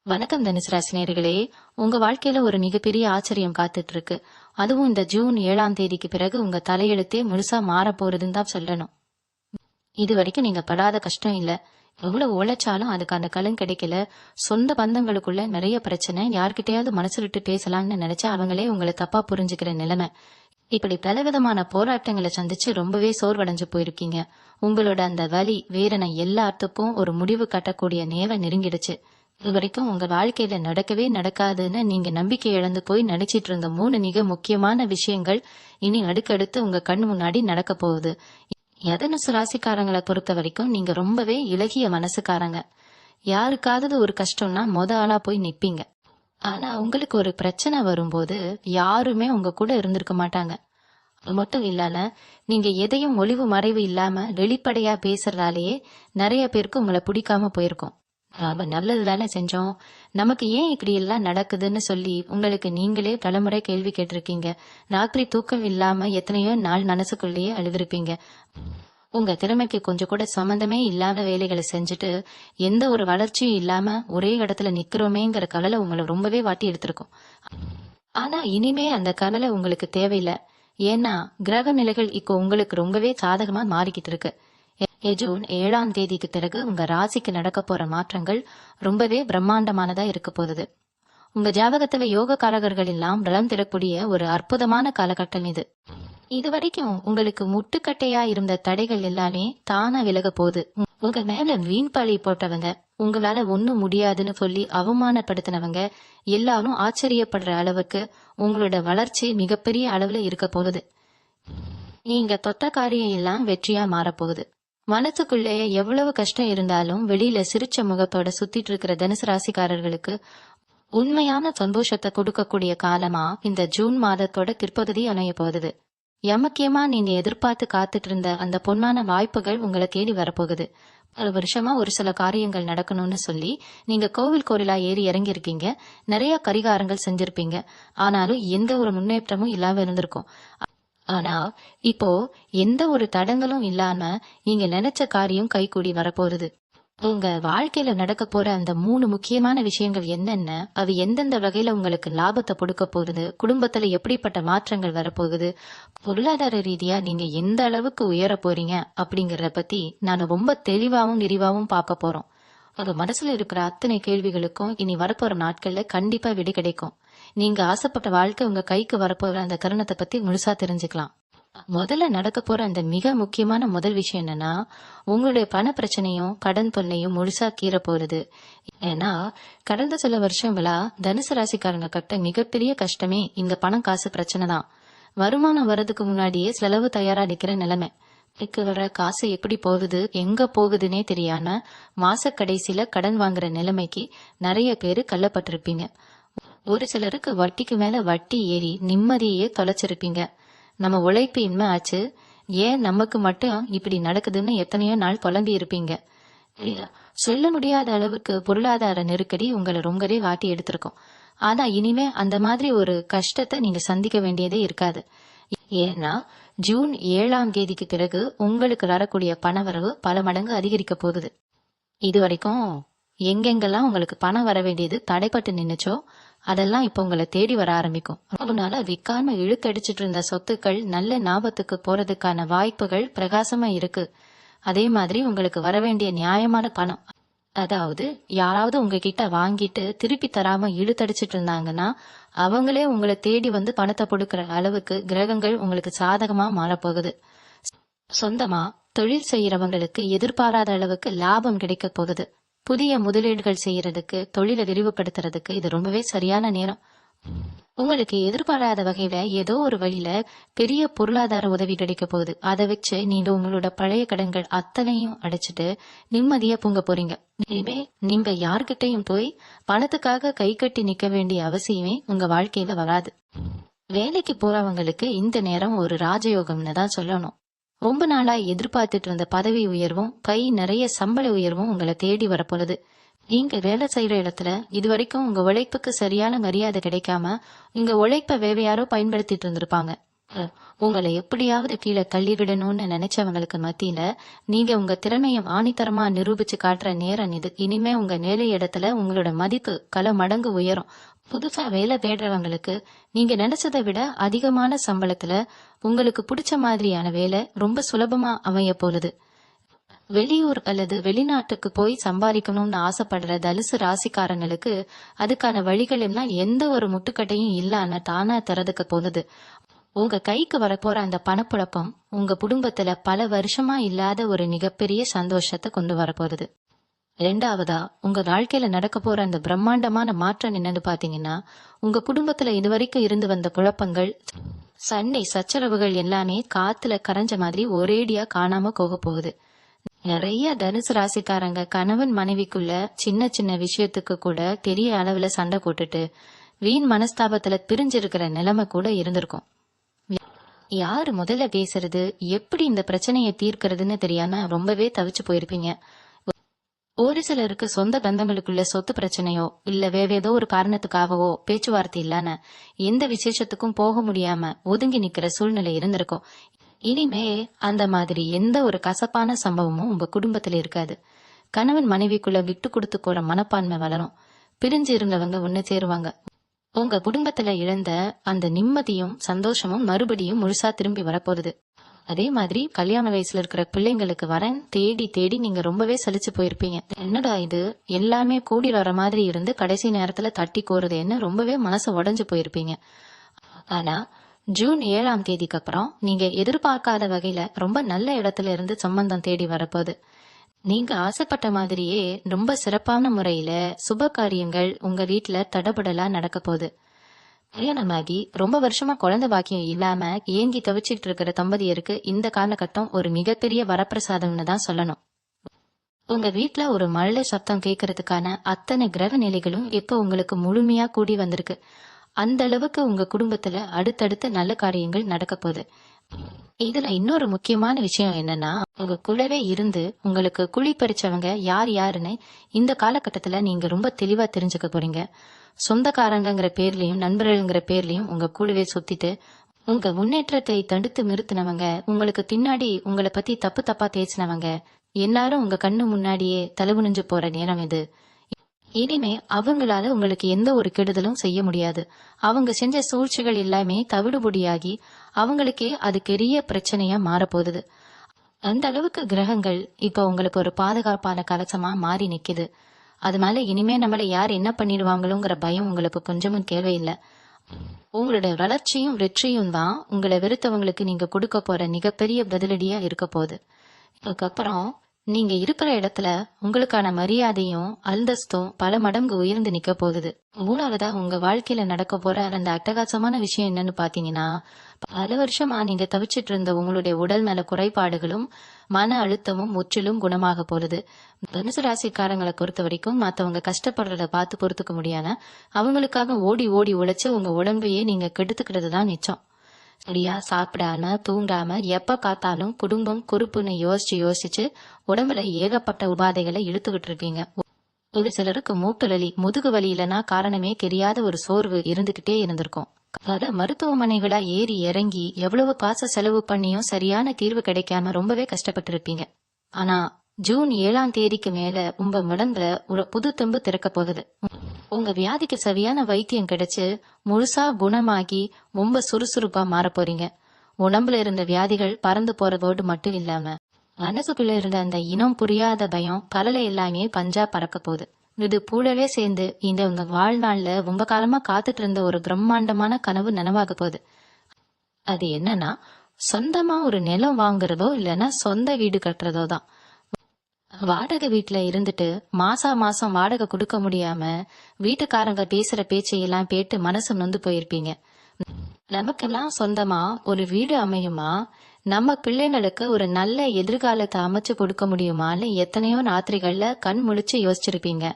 வணக்கம் தனுசு ராசி நேயர்களே. உங்க வாழ்க்கையில ஒரு மிகப்பெரிய ஆச்சரியம் காத்துட்டு இருக்கு. அதுவும் இந்த ஜூன் 7ஆம் தேதிக்கு பிறகு உங்க தலையெழுத்தே முழுசா மாற போறதுன்னு தான் சொல்லணும். இது வரைக்கும் நீங்க படாத கஷ்டம் இல்ல. எவ்வளவு உழைச்சாலும் அதுக்கான பலன் கிடைக்கல. சொந்த பந்தங்களுக்குள்ள நிறைய பிரச்சனை. யார்கிட்டயாவது மனசு விட்டு பேசலாம்னு நினைச்சா அவங்களே உங்களை தப்பா புரிஞ்சுக்கிற நிலைமை. இப்படி பலவிதமான போராட்டங்களை சந்திச்சு ரொம்பவே சோர்வடைஞ்சு போயிருக்கீங்க. உங்களோட அந்த வலி வேதனை எல்லாத்துக்கும் ஒரு முடிவு கட்டக்கூடிய நேரம் நெருங்கிடுச்சு. இது வரைக்கும் உங்க வாழ்க்கையில நடக்கவே நடக்காதுன்னு நீங்க நம்பிக்கை இழந்து போய் நினைச்சிட்டு இருந்த 3 மிக முக்கியமான விஷயங்கள் இனி அடுக்கடுத்து உங்க கண் முன்னாடி நடக்க போகுது. தனுசு ராசிக்காரங்களை பொறுத்த வரைக்கும் நீங்க ரொம்பவே இளகிய மனசுக்காரங்க. யாருக்காவது ஒரு கஷ்டம்னா ஆளா போய் நிப்பீங்க. ஆனா உங்களுக்கு ஒரு பிரச்சனை வரும்போது யாருமே உங்க கூட இருந்திருக்க மாட்டாங்க. அது மட்டும் இல்லாம நீங்க எதையும் ஒளிவு மறைவு இல்லாம வெளிப்படையா பேசுறதாலேயே நிறைய பேருக்கு உங்களை பிடிக்காம போயிருக்கும். நாம நல்லது தானே செஞ்சோம், நமக்கு ஏன் இப்படி எல்லாம் நடக்குதுன்னு சொல்லி உங்களுக்கு நீங்களே பலமுறை கேள்வி கேட்டிருக்கீங்க. ராத்திரி தூக்கம் இல்லாம எத்தனையோ நாள் மனசுக்குள்ளேயே அழுதுருப்பீங்க. உங்க திறமைக்கு கொஞ்சம் கூட சம்பந்தமே இல்லாத வேலைகளை செஞ்சுட்டு எந்த ஒரு வளர்ச்சியும் இல்லாம ஒரே இடத்துல நிக்கிறோமேங்கிற கவலை உங்களை ரொம்பவே வாட்டி எடுத்திருக்கும். ஆனா இனிமே அந்த கவலை உங்களுக்கு தேவையில்லை. ஏன்னா கிரக நிலைகள் இப்போ உங்களுக்கு ரொம்பவே சாதகமா மாறிக்கிட்டு இருக்கு. ஜூன் 7ஆம் தேதிக்கு பிறகு உங்க ராசிக்கு நடக்க போற மாற்றங்கள் ரொம்பவே பிரம்மாண்டமானதா இருக்க போகுது. உங்க ஜாதகத்துல யோகக்காரகர்கள் எல்லாம் பலம் தரக்கூடிய ஒரு அற்புதமான காலகட்டம் இது. இதுவரைக்கும் உங்களுக்கு முட்டுக்கட்டையா இருந்த தடைகள் எல்லாமே தானா விலக போகுது. உங்க மேல வீண் பழி போட்டவங்க, உங்களால ஒண்ணும் முடியாதுன்னு சொல்லி அவமானப்படுத்தினவங்க எல்லாரும் ஆச்சரியப்படுற அளவுக்கு உங்களோட வளர்ச்சி மிகப்பெரிய அளவுல இருக்க போகுது. நீங்க தொட்ட காரியம் எல்லாம் வெற்றியா மாறப்போகுது. மனசுக்குள்ளே எவ்வளவு கஷ்டம் இருந்தாலும் வெளியில சிரிச்ச முகத்தோட சுத்திட்டு இருக்கிற தனுசு ராசிக்காரர்களுக்கு உண்மையான சந்தோஷத்தை கொடுக்கக்கூடிய காலமா இந்த ஜூன் மாதத்தோட பிற்பகுதி அமைய போகுது. எமக்கியமா நீங்க எதிர்பார்த்து காத்துட்டு இருந்த அந்த பொன்னான வாய்ப்புகள் உங்களை தேடி வரப்போகுது. பல வருஷமா ஒரு சில காரியங்கள் நடக்கணும்னு சொல்லி நீங்க கோவிலா ஏறி இறங்கி இருக்கீங்க. நிறைய பரிகாரங்கள் செஞ்சிருப்பீங்க. ஆனாலும் எந்த ஒரு முன்னேற்றமும் இல்லாம இருந்திருக்கும். ஆனா இப்போ எந்த ஒரு தடங்களும் இல்லாம நீங்க நினைச்ச காரியம் கைகூடி வரப்போகுது. உங்க வாழ்க்கையில நடக்க போற அந்த 3 முக்கியமான விஷயங்கள் என்னென்ன, அது எந்தெந்த வகையில உங்களுக்கு லாபத்தை கொடுக்க போகுது, குடும்பத்துல எப்படிப்பட்ட மாற்றங்கள் வரப்போகுது, பொருளாதார ரீதியா நீங்க எந்த அளவுக்கு உயர போறீங்க அப்படிங்கறத பத்தி நான் ரொம்ப தெளிவாவும் விரிவாவும் பார்க்க போறோம். உங்க மனசுல இருக்கிற அத்தனை கேள்விகளுக்கும் இனி வரப்போற நாட்கள்ல கண்டிப்பா விடை கிடைக்கும். நீங்க ஆசைப்பட்ட வாழ்க்கை உங்க கைக்கு வரப்போற அந்த தருணத்தை பத்தி முழுசா தெரிஞ்சுக்கலாம். முதல்ல நடக்க போற அந்த மிக முக்கியமான முதல் விஷயம் என்னன்னா, உங்களுடைய பண பிரச்சனையும் கடன் தொல்லையும் முழுசா கீற போறது. ஏன்னா கடந்த சில வருஷங்களா தனுசு ராசிக்காரங்க கட்ட மிகப்பெரிய கஷ்டமே இந்த பணம் காசு பிரச்சனை தான். வருமானம் வர்றதுக்கு முன்னாடியே செலவு தயாரா நிக்கிற நிலைமை. வர காசு எப்படி போகுது எங்க போகுதுன்னே தெரியாம மாச கடைசியில கடன் வாங்குற நிலைமைக்கு நிறைய பேரு கள்ளப்பட்டிருப்பீங்க. ஒரு சிலருக்கு வட்டிக்கு மேல வட்டி ஏறி நிம்மதியே தொலைச்சிருப்பீங்க. நம்ம உழைப்பு இன்மை ஆச்சு, ஏன் நமக்கு மட்டும் இப்படி நடக்குதுன்னு எத்தனையோ நாள் புலம்பி இருப்பீங்க. சொல்ல முடியாத அளவுக்கு பொருளாதார நெருக்கடி உங்களை ரொம்பவே வாட்டி எடுத்திருக்கும். ஆனா இனிமே அந்த மாதிரி ஒரு கஷ்டத்தை நீங்க சந்திக்க வேண்டியதே இருக்காது. ஏன்னா ஜூன் 7ஆம் தேதிக்கு பிறகு உங்களுக்கு வரக்கூடிய பணவரவு பல மடங்கு அதிகரிக்க போகுது. இதுவரைக்கும் எங்கெங்கெல்லாம் உங்களுக்கு பணம் வர வேண்டியது தடைப்பட்டு நின்னுச்சோ அதெல்லாம் இப்ப உங்களை தேடி வர ஆரம்பிக்கும். அதனால விற்காம இழுத்தடிச்சிட்டு இருந்த சொத்துக்கள் நல்ல லாபத்துக்கு போறதுக்கான வாய்ப்புகள் பிரகாசமா இருக்கு. அதே மாதிரி உங்களுக்கு வர வேண்டிய நியாயமான பணம், அதாவது யாராவது உங்ககிட்ட வாங்கிட்டு திருப்பி தராம இழுத்தடிச்சிட்டு இருந்தாங்கன்னா அவங்களே உங்களை தேடி வந்து பணத்தை கொடுக்கற அளவுக்கு கிரகங்கள் உங்களுக்கு சாதகமா மாறப்போகுது. சொந்தமா தொழில் செய்யறவங்களுக்கு எதிர்பாராத அளவுக்கு லாபம் கிடைக்க போகுது. புதிய முதலீடுகள் செய்யறதுக்கு, தொழிலை விரிவுபடுத்துறதுக்கு இது ரொம்பவே சரியான நேரம். உங்களுக்கு எதிர்பாராத வகையில ஏதோ ஒரு வழியில பெரிய பொருளாதார உதவி கிடைக்க போகுது. அதை வச்சு நீங்க உங்களோட பழைய கடன்கள் அத்தனையும் அடைச்சிட்டு நிம்மதியா பூங்க போறீங்க. இனிமே நீங்க யார்கிட்டையும் போய் பணத்துக்காக கை கட்டி நிக்க வேண்டிய அவசியமே உங்க வாழ்க்கையில வராது. வேலைக்கு போறவங்களுக்கு இந்த நேரம் ஒரு ராஜயோகம்னு தான் சொல்லணும். ரொம்ப நாளா எதிர்பார்த்துட்டு இருந்த பதவி உயர்வும் கை நிறைய சம்பள உயர்வும் உங்களை தேடி வரப்போகுது. நீங்க வேலை செய்யற இடத்துல இதுவரைக்கும் உங்க உழைப்புக்கு சரியான மரியாதை கிடைக்காம உங்க உழைப்ப வேற யாரோ பயன்படுத்திட்டு இருந்திருப்பாங்க. உங்களை எப்படியாவது கீழே தள்ளிவிடணும்னு நினைச்சவங்களுக்கு மத்தியில நீங்க உங்க திறமையை ஆணித்தரமா நிரூபிச்சு காட்டுற நேரம் இது. இனிமே உங்க வேலை இடத்துல உங்களோட மதிப்பு பல மடங்கு உயரும். புதுசா வேலை தேடுறவங்களுக்கு நீங்க நினைச்சதை விட அதிகமான சம்பளத்துல உங்களுக்கு பிடிச்ச மாதிரியான வேலை ரொம்ப சுலபமா அமைய போகுது. வெளியூர் அல்லது வெளிநாட்டுக்கு போய் சம்பாதிக்கணும்னு ஆசைப்படுற தனுசு ராசிக்காரங்களுக்கு அதுக்கான வழிகள் எல்லாம் எந்த ஒரு முட்டுக்கட்டையும் இல்லாம தானா திறதுக்கு போகுது. உங்க கைக்கு வரப்போற அந்த பணப்புழக்கம் உங்க குடும்பத்துல பல வருஷமா இல்லாத ஒரு மிகப்பெரிய சந்தோஷத்தை கொண்டு வரப்போகுது. ரெண்டாவதா, உங்க வாழ்க்கையில நடக்க போற அந்த பிரம்மாண்டமான மாற்றம் என்னன்னு பாத்தீங்கன்னா, உங்க குடும்பத்துல இதுவரைக்கும் இருந்து வந்த குழப்பங்கள், சண்டை சச்சரவுகள் எல்லாமே காத்துல கரைஞ்ச மாதிரி ஒரேடியா காணாம போக போகுது. நிறைய தனுசு ராசிக்காரங்க கணவன் மனைவிக்குள்ள சின்ன சின்ன விஷயத்துக்கு கூட பெரிய அளவுல சண்டை போட்டுட்டு வீண் மனஸ்தாபத்துல பிரிஞ்சிருக்கிற நிலைமை கூட இருந்திருக்கும். யாரு முதல்ல பேசுறது, எப்படி இந்த பிரச்சனையை தீர்க்கறதுன்னு தெரியாம ரொம்பவே தவிச்சு போயிருப்பீங்க. ஒரு சிலருக்கு சொந்த பந்தங்களுக்குள்ள சொத்து பிரச்சனையோ இல்ல வேற ஏதோ ஒரு காரணத்துக்காகவோ பேச்சுவார்த்தை இல்லாம எந்த விசேஷத்துக்கும் போக முடியாம ஒதுங்கி நிக்கிற சூழ்நிலை இருந்திருக்கும். இனிமே அந்த மாதிரி எந்த ஒரு கசப்பான சம்பவமும் உங்க குடும்பத்துல இருக்காது. கணவன் மனைவிக்குள்ள விட்டு கொடுத்து போற மனப்பான்மை வளரும். பிரிஞ்சு இருந்தவங்க ஒண்ணு சேருவாங்க. உங்க குடும்பத்துல இழந்த அந்த நிம்மதியும் சந்தோஷமும் மறுபடியும் முழுசா திரும்பி வரப்போகுது. அதே மாதிரி கல்யாண வயசுல இருக்கிற பிள்ளைங்களுக்கு வரேன் தேடி தேடி நீங்க ரொம்பவே சலிச்சு போயிருப்பீங்க. என்னடா இது எல்லாமே கூடி வர மாதிரி இருந்து கடைசி நேரத்துல தட்டி கோருதேன்னு ரொம்பவே மனசு உடைஞ்சு போயிருப்பீங்க. ஆனா ஜூன் 7ஆம் தேதிக்கு அப்புறம் நீங்க எதிர்பார்க்காத வகையில ரொம்ப நல்ல இடத்துல இருந்து சம்பந்தம் தேடி வரப்போகுது. நீங்க ஆசைப்பட்ட மாதிரியே ரொம்ப சிறப்பான முறையில சுப காரியங்கள் உங்க வீட்டுல தடபடலா நடக்க போகுது. கல்யாணமாகி ரொம்ப வருஷமா குழந்தை பாக்கியம் இல்லாம ஏங்கி தவிச்சுட்டு இருக்கிற தம்பதியருக்கு இந்த காலகட்டம் ஒரு மிகப்பெரிய வரப்பிரசாதம்னு தான் சொல்லணும். உங்க வீட்டுல ஒரு மழை சத்தம் கேட்கறதுக்கான அத்தனை கிரக நிலைகளும் இப்ப உங்களுக்கு முழுமையா கூடி வந்திருக்கு. அந்த அளவுக்கு உங்க குடும்பத்துல அடுத்தடுத்த நல்ல காரியங்கள் நடக்க போகுது. இதுல இன்னொரு முக்கியமான விஷயம் என்னன்னா, உங்க கூடவே இருந்து உங்களுக்கு குழி பறிச்சவங்க யார் யாருன்னு இந்த காலகட்டத்துல நீங்க ரொம்ப தெளிவா தெரிஞ்சுக்க போறீங்க. சொந்தக்காரங்கிற பேர்லயும் நண்பர்கள்ங்கிற பேர்லயும் உங்க கூடவே சுத்திட்டு உங்க முன்னேற்றத்தை தடுத்து நிறுத்தினவங்க, உங்களுக்கு பின்னாடி உங்களை பத்தி தப்பு தப்பா பேசினவங்க எல்லாரும் உங்க கண்ணு முன்னாடியே தலகுனிஞ்சு போற நேரம் இது. இனிமே அவங்களால உங்களுக்கு எந்த ஒரு கெடுதலும் செய்ய முடியாது. அவங்க செஞ்ச சூழ்ச்சிகள் எல்லாமே தவிடுபொடியாகி அவங்களுக்கே அது பெரிய பிரச்சனையா மாறப்போகுது. அந்த அளவுக்கு கிரகங்கள் இப்ப உங்களுக்கு ஒரு பாதுகாப்பான கலசமா மாறி நிக்குது. அது மேல இனிமே நம்மள யார் என்ன பண்ணிடுவாங்களோங்கிற பயம் உங்களுக்கு கொஞ்சமும் தேவையில்லை. உங்களோட வளர்ச்சியும் வெற்றியும் தான் உங்களை வெறுத்தவங்களுக்கு நீங்க கொடுக்க போற மிகப்பெரிய பதிலடியா இருக்க போகுது. அதுக்கப்புறம் நீங்க இருக்கிற இடத்துல உங்களுக்கான மரியாதையும் அந்தஸ்தும் பல மடங்கு உயர்ந்து நிக்க போகுது. மூணாவதா உங்க வாழ்க்கையில நடக்க போற அந்த அட்டகாசமான விஷயம் என்னன்னு பாத்தீங்கன்னா, பல வருஷமா நீங்க தவிச்சிட்டு இருந்த உங்களுடைய உடல் நல குறைபாடுகளும் மன அழுத்தமும் முற்றிலும் குணமாக போகுது. தனுசு ராசிக்காரங்களை பொறுத்த வரைக்கும் மத்தவங்க கஷ்டப்படுறத பார்த்து பொறுத்துக்க முடியாம அவங்களுக்காக ஓடி ஓடி உழைச்சு உங்க உடம்பையே நீங்க கெடுத்துக்கிறது தான் மிச்சம். சரியா சாப்பிடாம தூங்காம எப்ப பார்த்தாலும் குடும்பம் குறுப்புன்னு யோசிச்சு உடம்புல ஏகப்பட்ட உபாதைகளை இழுத்துக்கிட்டு இருப்பீங்க. ஒரு சிலருக்கு மூட்டு வலி முதுகு வலி இல்லைன்னா காரணமே தெரியாத ஒரு சோர்வு இருந்துகிட்டே இருந்திருக்கும். பல மருத்துவமனைகளா ஏறி இறங்கி எவ்வளவு காசு செலவு பண்ணியும் சரியான தீர்வு கிடைக்காம ரொம்பவே கஷ்டப்பட்டு இருப்பீங்க. ஆனா ஜூன் 7ஆம் தேதிக்கு மேல உங்க உடம்புல ஒரு புது தெம்பு திறக்க போகுது. உங்க வியாதிக்கு சரியான வைத்தியம் கிடைச்சு முழுசா குணமாகி ரொம்ப சுறுசுறுப்பா மாற போறீங்க. உடம்புல இருந்த வியாதிகள் பறந்து போறதோடு மட்டும் இல்லாம மனசுக்குள்ள இருந்த அந்த இனம் புரியாத பயம் பலல எல்லாமே பஞ்சா பறக்க போகுது. இது கூடவே சேர்ந்து இந்த உங்க வாழ்நாள்ல ரொம்ப காலமா காத்துட்டு இருந்த ஒரு பிரம்மாண்டமான கனவு நனவாக போகுது. அது என்னன்னா, சொந்தமா ஒரு நிலம் வாங்குறதோ இல்லைன்னா சொந்த வீடு கட்டுறதோ தான். வாடகை வீட்டுல இருந்துட்டு மாசம் வாடகை கொடுக்க முடியாம வீட்டுக்காரங்க பேசுற பேச்சையெல்லாம் கேட்டு மனசு நொந்து போயிருப்பீங்க. நமக்கெல்லாம் சொந்தமா ஒரு வீடு அமையுமா, நம்ம பிள்ளைங்களுக்கு ஒரு நல்ல எதிர்காலத்தை அமைச்சு கொடுக்க முடியுமான்னு எத்தனையோ ராத்திரிகள்ல கண் முழிச்சு யோசிச்சிருப்பீங்க.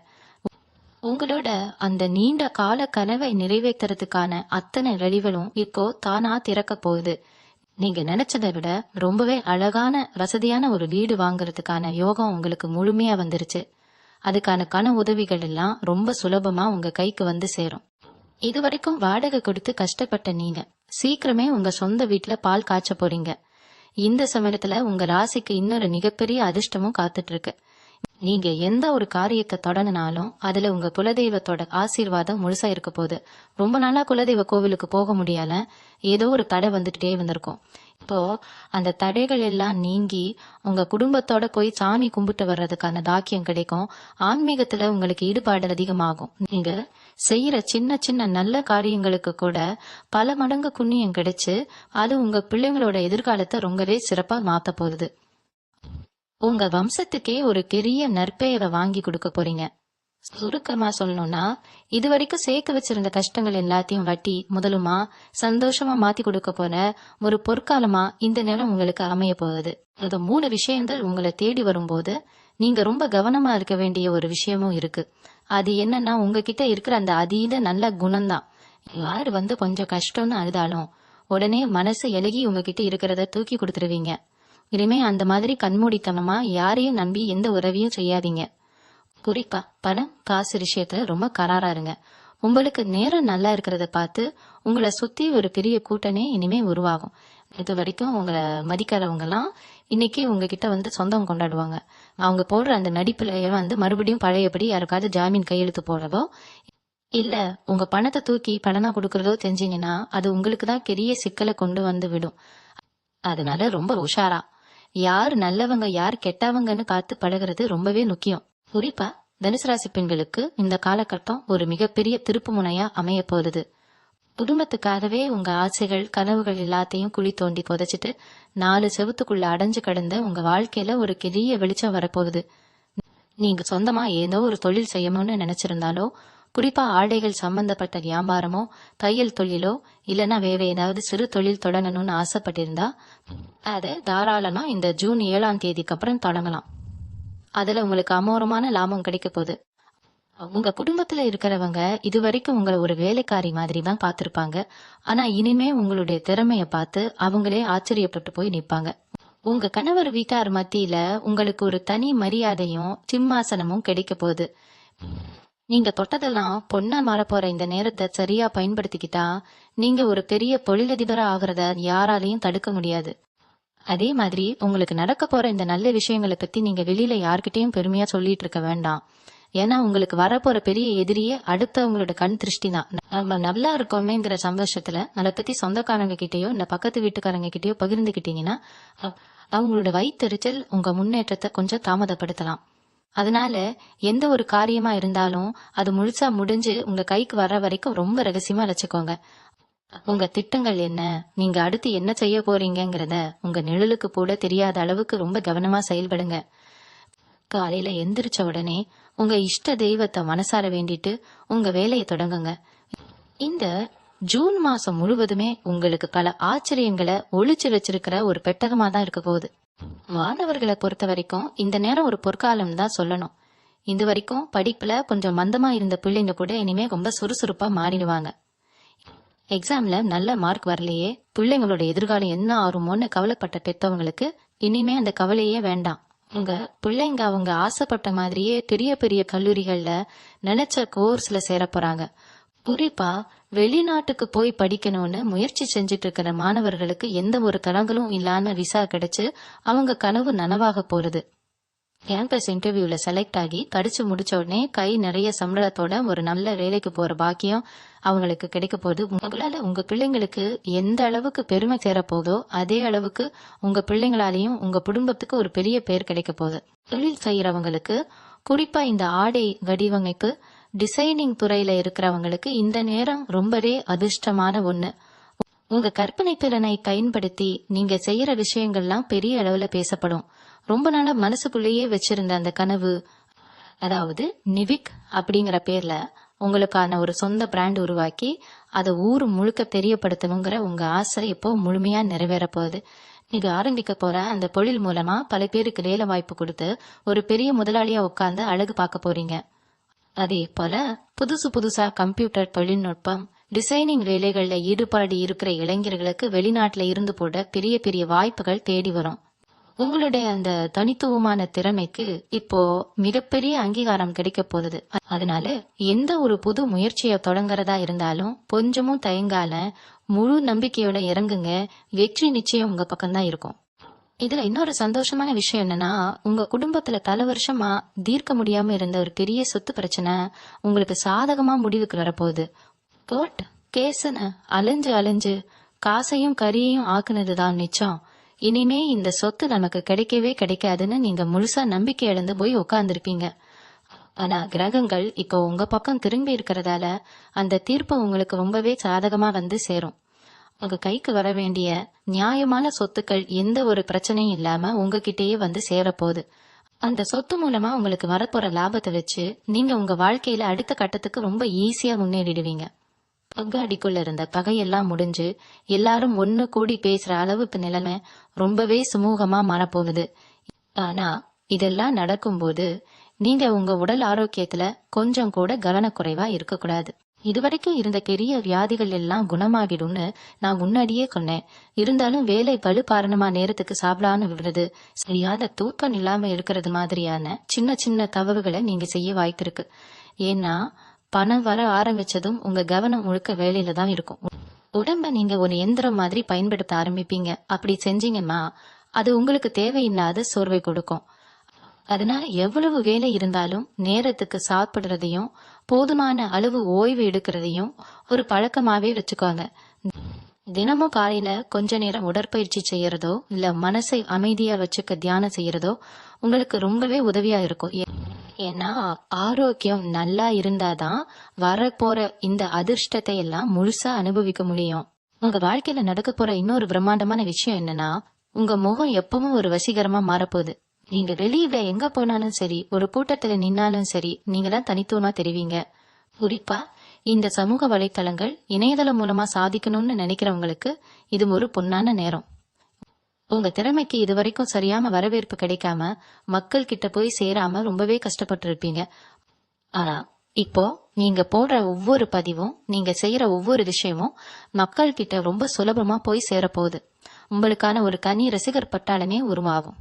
உங்களோட அந்த நீண்ட கால கனவை நிறைவேற்றுறதுக்கான அத்தனை வழிகளும் இப்போ தானா திறக்க போகுது. நீங்க நினைச்சதை விட ரொம்பவே அழகான வசதியான ஒரு வீடு வாங்குறதுக்கான யோகம் உங்களுக்கு முழுமையா வந்துருச்சு. அதுக்கான கன உதவிகள் எல்லாம் ரொம்ப சுலபமா உங்க கைக்கு வந்து சேரும். இதுவரைக்கும் வாடகை கொடுத்து கஷ்டப்பட்ட நீங்க சீக்கிரமே உங்க சொந்த வீட்டுல பால் காய்ச்ச போறீங்க. இந்த சமயத்துல உங்க ராசிக்கு இன்னொரு மிகப்பெரிய அதிர்ஷ்டமும் காத்துட்டு இருக்கு. நீங்க எந்த ஒரு காரியத்தை தொடங்கினாலும் அதுல உங்க குலதெய்வத்தோட ஆசீர்வாதம் முழுசா இருக்க போகுது. ரொம்ப நாளா குலதெய்வ கோவிலுக்கு போக முடியல, ஏதோ ஒரு தடை வந்துட்டே வந்திருக்கும். இப்போ அந்த தடைகள் எல்லாம் நீங்கி உங்க குடும்பத்தோட போய் சாமி கும்பிட்டு வர்றதுக்கான தாக்கியம் கிடைக்கும். ஆன்மீகத்துல உங்களுக்கு ஈடுபாடு அதிகமாகும். நீங்க செய்யற சின்ன சின்ன நல்ல காரியங்களுக்கு கூட பல மடங்கு புண்ணியம் கிடைச்சு அது உங்க பிள்ளைங்களோட எதிர்காலத்தை ரொம்பவே சிறப்பா மாத்த போகுது. உங்க வம்சத்துக்கே ஒரு பெரிய நற்பெயரை வாங்கி கொடுக்க போறீங்க. சுருக்கமா சொல்லணும்னா, இது வரைக்கும் சேர்க்க வச்சிருந்த கஷ்டங்கள் எல்லாத்தையும் வட்டி முதலுமா சந்தோஷமா மாத்தி கொடுக்க போற ஒரு பொற்காலமா இந்த நேரம் உங்களுக்கு அமைய போகுது. இந்த 3 விஷயங்கள் உங்களை தேடி வரும்போது நீங்க ரொம்ப கவனமா இருக்க வேண்டிய ஒரு விஷயமும் இருக்கு. அது என்னன்னா, உங்ககிட்ட இருக்கிற அந்த அதீத நல்ல குணம்தான். யாரு கொஞ்சம் கஷ்டம்னு அழுதாலும் உடனே மனசு இலகி உங்ககிட்ட இருக்கிறத தூக்கி கொடுத்துருவீங்க. இனிமே அந்த மாதிரி கண்மூடித்தனமா யாரையும் நம்பி எந்த உதவியும் செய்யாதீங்க. குறிப்பா பணம் காசு விஷயத்துல ரொம்ப கராரா இருங்க. உங்களுக்கு நேரம் நல்லா இருக்கிறத பார்த்து உங்களை சுத்தி ஒரு பெரிய கூட்டணி இனிமே உருவாகும். இது வரைக்கும் உங்களை மதிக்காதவங்க எல்லாம் இன்னைக்கு உங்ககிட்ட சொந்தம் கொண்டாடுவாங்க. அவங்க போடுற அந்த நடிப்புல மறுபடியும் பழையபடி யாருக்காவது ஜாமீன் கையெழுத்து போடுறதோ இல்ல உங்க பணத்தை தூக்கி பணனா கொடுக்கறதோ தெரிஞ்சீங்கன்னா அது உங்களுக்கு தான் பெரிய சிக்கலை கொண்டு விடும். அதனால ரொம்ப உஷாரா யார் நல்லவங்க யார் கெட்டவங்கன்னு பார்த்து பழகிறது ரொம்பவே முக்கியம். குறிப்பா தனுசு ராசி பெண்களுக்கு இந்த காலகட்டம் ஒரு மிகப்பெரிய திருப்பு முனையா அமைய போகுது. குடும்பத்துக்காகவே உங்க ஆசைகள் கனவுகள் எல்லாத்தையும் குழி தோண்டி புதைச்சிட்டு 4 செவத்துக்குள்ள அடைஞ்சு கிடந்த உங்க வாழ்க்கையில ஒரு பெரிய வெளிச்சம் வரப்போகுது. நீங்க சொந்தமா ஏதோ ஒரு தொழில் செய்யணும்னு நினைச்சிருந்தாலோ, குறிப்பா ஆடைகள் சம்பந்தப்பட்ட வியாபாரமோ தையல் தொழிலோ இல்லைன்னா வேற ஏதாவது சிறு தொழில் தொடங்கணும்னு ஆசைப்பட்டிருந்தா அதை தாராளமா இந்த ஜூன் 7ஆம் தேதிக்கு அப்புறம் தொடங்கலாம். அதுல உங்களுக்கு அமோரமான லாபம் கிடைக்க போகுது. உங்க குடும்பத்துல இருக்கிறவங்க இது வரைக்கும் உங்களை ஒரு வேலைக்காரி மாதிரி தான் பார்த்திருப்பாங்க. ஆனா இனிமே உங்களுடைய திறமைய பார்த்து அவங்களே ஆச்சரியப்பட்டு போய் நிற்பாங்க. உங்க கணவர் வீட்டார் மத்தியில உங்களுக்கு ஒரு தனி மரியாதையும் சிம்மாசனமும் கிடைக்க போகுது. நீங்க தொட்டதெல்லாம் பொண்ணா மாறப்போற இந்த நேரத்தை சரியா பயன்படுத்திக்கிட்டா நீங்க ஒரு பெரிய தொழிலதிபரா ஆகிறத யாராலையும் தடுக்க முடியாது. அதே மாதிரி உங்களுக்கு நடக்க போற இந்த நல்ல விஷயங்களை பத்தி நீங்க வெளியில யார்கிட்டயும் பெருமையா சொல்லிட்டு இருக்க வேண்டாம். ஏன்னா உங்களுக்கு வரப்போற பெரிய எதிரியே அடுத்தவங்களோட கண் திருஷ்டி தான். நம்ம நல்லா இருக்கோமேங்கிற சந்தோஷத்துல அதை பத்தி சொந்தக்காரங்க கிட்டயோ இல்ல பக்கத்து வீட்டுக்காரங்க கிட்டயோ பகிர்ந்துகிட்டீங்கன்னா அவங்களோட வயிற்றுச்சல் உங்க முன்னேற்றத்தை கொஞ்சம் தாமதப்படுத்தலாம். அதனால எந்த ஒரு காரியமா இருந்தாலும் அது முழுசா முடிஞ்சு உங்க கைக்கு வர்ற வரைக்கும் ரொம்ப ரகசியமா வச்சுக்கோங்க. உங்க திட்டங்கள் என்ன, நீங்க அடுத்து என்ன செய்ய போறீங்கிறத உங்க நிழலுக்கு கூட தெரியாத அளவுக்கு ரொம்ப கவனமா செயல்படுங்க. காலையில எந்திரிச்ச உடனே உங்க இஷ்ட தெய்வத்தை மனசார வேண்டிட்டு உங்க வேலையை தொடங்குங்க. இந்த ஜூன் மாசம் முழுவதுமே உங்களுக்கு பல ஆச்சரியங்களை ஒளிச்சு வச்சிருக்கிற ஒரு பெட்டகமா தான் இருக்க போகுது. மாணவர்களை பொறுத்த வரைக்கும் இந்த நேரம் ஒரு பொற்காலம் தான் சொல்லணும். இது வரைக்கும் படிப்புல கொஞ்சம் மந்தமா இருந்த பிள்ளைங்க கூட இனிமே ரொம்ப சுறுசுறுப்பா மாறிடுவாங்க. எக்ஸாம்ல நல்ல மார்க் வரலையே, பிள்ளைங்களோட எதிர்காலம் என்ன ஆறுமோன்னு கவலைப்பட்ட பெற்றவங்களுக்கு இனிமே அந்த கவலையே வேண்டாம். உங்க பிள்ளைங்க அவங்க ஆசைப்பட்ட மாதிரியே பெரிய பெரிய கல்லூரிகள்ல நினைச்ச கோர்ஸ்ல சேர போறாங்க. குறிப்பா வெளிநாட்டுக்கு போய் படிக்கணும்னு முயற்சி செஞ்சுட்டு இருக்கிற மாணவர்களுக்கு எந்த ஒரு தடங்களும் இல்லாம விசா கிடைச்சு அவங்க கனவு நனவாக போறது. கேம்பஸ் இன்டர்வியூல செலக்ட் ஆகி படிச்சு முடிச்ச உடனே கை நிறைய சம்பளத்தோட ஒரு நல்ல வேலைக்கு போற பாக்கியம் அவங்களுக்கு கிடைக்க போகுது. உங்களால உங்க பிள்ளைங்களுக்கு எந்த அளவுக்கு பெருமை சேர போதோ அதே அளவுக்கு உங்க பிள்ளைங்களாலையும் உங்க குடும்பத்துக்கு ஒரு பெரிய பேர் கிடைக்க போகுது. தொழில் செய்யறவங்களுக்கு, குறிப்பா இந்த ஆடை வடிவமைப்பு டிசைனிங் துறையில இருக்கிறவங்களுக்கு இந்த நேரம் ரொம்பவே அதிர்ஷ்டமான ஒண்ணு. உங்க கற்பனை திறனை பயன்படுத்தி நீங்க செய்யற விஷயங்கள்லாம் பெரிய அளவுல பேசப்படும். ரொம்ப நாளா மனசுக்குள்ளேயே வச்சிருந்த அந்த கனவு, அதாவது நிவிக் அப்படிங்கிற பேர்ல உங்களுக்கான ஒரு சொந்த பிராண்ட் உருவாக்கி அதை ஊர் முழுக்க தெரியப்படுத்தணுங்கிற உங்க ஆசை இப்போ முழுமையா நிறைவேற போகுது. நீங்க ஆரம்பிக்க போற அந்த தொழில் மூலமா பல பேருக்கு வேலை வாய்ப்பு கொடுத்து ஒரு பெரிய முதலாளியா உட்கார்ந்து அழகு பார்க்க போறீங்க. அதே போல புதுசா கம்ப்யூட்டர் தொழில்நுட்பம் டிசைனிங் வேலைகள்ல ஈடுபாடு இருக்கிற இளைஞர்களுக்கு வெளிநாட்டுல இருந்து போட பெரிய பெரிய வாய்ப்புகள் தேடி வரும். உங்களுடைய அந்த தனித்துவமான திறமைக்கு இப்போ மிகப்பெரிய அங்கீகாரம் கிடைக்க போகுது. அதனால எந்த ஒரு புது முயற்சியை தொடங்குறதா இருந்தாலும் கொஞ்சமும் தயங்கால முழு நம்பிக்கையோட இறங்குங்க. வெற்றி நிச்சயம் உங்க பக்கம்தான் இருக்கும். இதுல இன்னொரு சந்தோஷமான விஷயம் என்னன்னா, உங்க குடும்பத்துல பல வருஷமா தீர்க்க முடியாம இருந்த ஒரு பெரிய சொத்து பிரச்சனை உங்களுக்கு சாதகமா முடிவுக்கு வரப்போகுது. கோர்ட் கேஸ்ன்னு அலைஞ்சு அலைஞ்சு காசையும் கரியையும் ஆக்குனதுதான் மிச்சம். இனிமே இந்த சொத்து நமக்கு கிடைக்கவே கிடைக்காதுன்னு நீங்க முழுசா நம்பிக்கை இழந்து போய் உட்கார்ந்துருப்பீங்க. ஆனா கிரகங்கள் இப்போ உங்க பக்கம் திரும்பி இருக்கிறதால அந்த தீர்ப்பு உங்களுக்கு ரொம்பவே சாதகமா வந்து சேரும். உங்க கைக்கு வர வேண்டிய நியாயமான சொத்துக்கள் எந்த ஒரு பிரச்சனையும் இல்லாம உங்ககிட்டயே வந்து சேரப்போகுது. அந்த சொத்து மூலமா உங்களுக்கு வரப்போற லாபத்தை வச்சு நீங்க உங்க வாழ்க்கையில அடுத்த கட்டத்துக்கு ரொம்ப ஈஸியா முன்னேறிடுவீங்க. பங்காடிக்குள்ள இருந்த பகையெல்லாம் முடிஞ்சு எல்லாரும் ஒண்ணு கூடி பேசுற அளவுக்கு நிலைமை ரொம்பவே சுமூகமா மாறப்போகுது. ஆனா இதெல்லாம் நடக்கும்போது நீங்க உங்க உடல் ஆரோக்கியத்துல கொஞ்சம் கூட கவனக்குறைவா இருக்கக்கூடாது. இதுவரைக்கும் இருந்த பெரிய வியாதிகள் எல்லாம் குணமாகிடும்னு நான் முன்னாடியே சொன்னேன். இருந்தாலும் வேலை பளு காரணமா நேரத்துக்கு சாப்பிடாம விடுறது, சரியான தூக்கம் இல்லாம இருக்கிறது மாதிரியான சின்ன சின்ன தவறுகளை நீங்க செய்ய வாய்ப்பிருக்கு. ஏன்னா பணம் வர ஆரம்பிச்சதும் உங்க கவனம் முழுக்க வேலையில தான் இருக்கும். உடம்ப நீங்க ஒரு எந்திரம் மாதிரி பயன்படுத்த ஆரம்பிப்பீங்க. அப்படி செஞ்சீங்கன்னா அது உங்களுக்கு தேவையில்லாத சோர்வை கொடுக்கும். அதனால எவ்வளவு வேலை இருந்தாலும் நேரத்துக்கு சாப்பிடுறதையும் போதுமான அளவு ஓய்வு எடுக்கிறதையும் ஒரு பழக்கமாவே வச்சுக்கோங்க. தினமும் காலையில கொஞ்ச நேரம் உடற்பயிற்சி செய்யறதோ இல்ல மனசை அமைதியா வச்சுக்க தியானம் செய்யறதோ உங்களுக்கு ரொம்பவே உதவியா இருக்கும். ஏன்னா ஆரோக்கியம் நல்லா இருந்தாதான் வரப்போற இந்த அதிர்ஷ்டத்தை எல்லாம் முழுசா அனுபவிக்க முடியும். உங்க வாழ்க்கையில நடக்க போற இன்னொரு பிரம்மாண்டமான விஷயம் என்னன்னா, உங்க முகம் எப்பவும் ஒரு வசீகரமா மாறப்போகுது. நீங்க வெளியில எங்க போனாலும் சரி, ஒரு கூட்டத்துல நின்னாலும் சரி, நீங்க தான் தனித்துவமா தெரிவிங்க. குறிப்பா இந்த சமூக வலைத்தளங்கள் இணையதளம் மூலமா சாதிக்கணும்னு நினைக்கிறவங்களுக்கு இது ஒரு பொன்னான நேரம். உங்க திறமைக்கு இதுவரைக்கும் சரியான வரவேற்பு கிடைக்காம மக்கள் கிட்ட போய் சேராம ரொம்பவே கஷ்டப்பட்டு இருப்பீங்க. ஆனா இப்போ நீங்க போடுற ஒவ்வொரு பதிவும், நீங்க செய்யற ஒவ்வொரு விஷயமும் மக்கள் கிட்ட ரொம்ப சுலபமா போய் சேரப்போகுது. உங்களுக்கான ஒரு தனி ரசிகர் பட்டாளமே உருவாகும்.